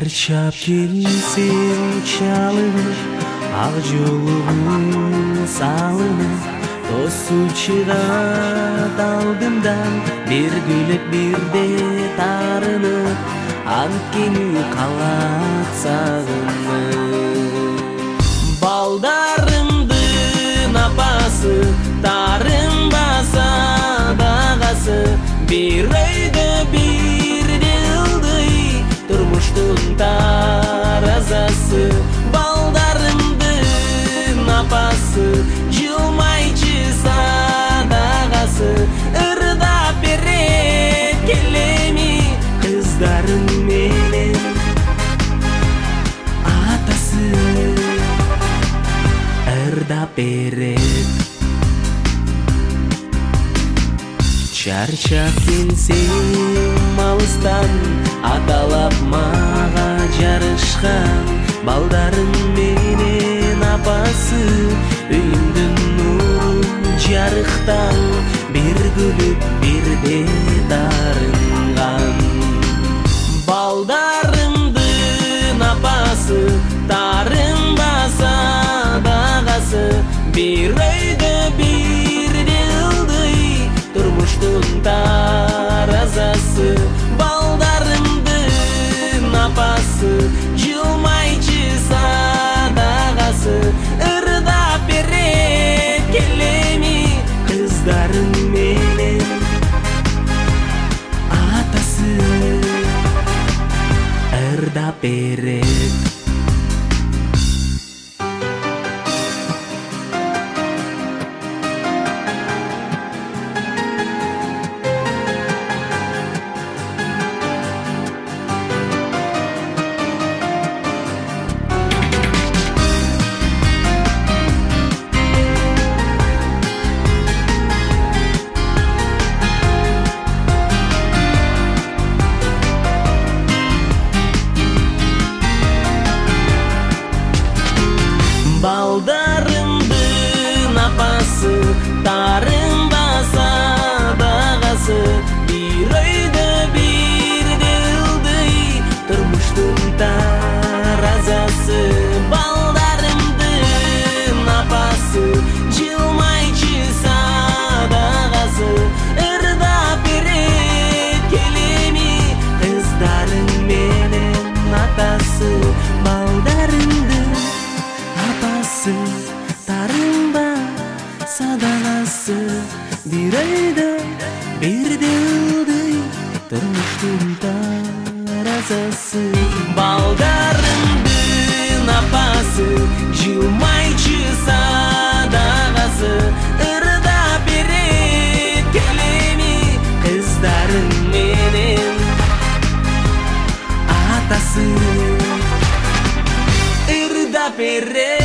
Çarşap kelsin çalınıp, ақ жолугун салынып, тосу чыгат алдымдан, бир күлүп бирде тарынып, анткени калат сагынып. Балдарымдын апасы, тарынбаса дагасы, бир өйдө бирде ылдый, турмуштун таразасы. Балдарымдын апасы, жылмайчы садагасы, ырдап берет келеми кыздарым менен атасы, ырдап берет. Чарчап келсем алыстан, аталап мага жарышкан, балдарым менен апасы, үйүмдүн нурун жарыктан, бир күлүп бирде дарынган. Балдарымдын апасы, тарынбаса дагасы, бир өйдө бирде ылдый, турмуштун таразасы. Балдарымдын апасы, жылмайчы садагасы, ырдап берет келеми кыздарым менен атасы, ырдап берет. Балдарымдын апасы, тарынбаса дагасы, бир өйдө бирде ылдый, турмуштун таразасы. Балдарымдын апасы, жылмайчы садагасы, ырдап берет келеми кыздарым менен атасы. Балдарымдын апасы, тарынба садагасы, бир өйдө бирде ылдый, турмуштун таразасы. Балдарымдын апасы, жылмайчы садагасы, ырдап берет келеми кыздарым менен атасы, ырдап берет.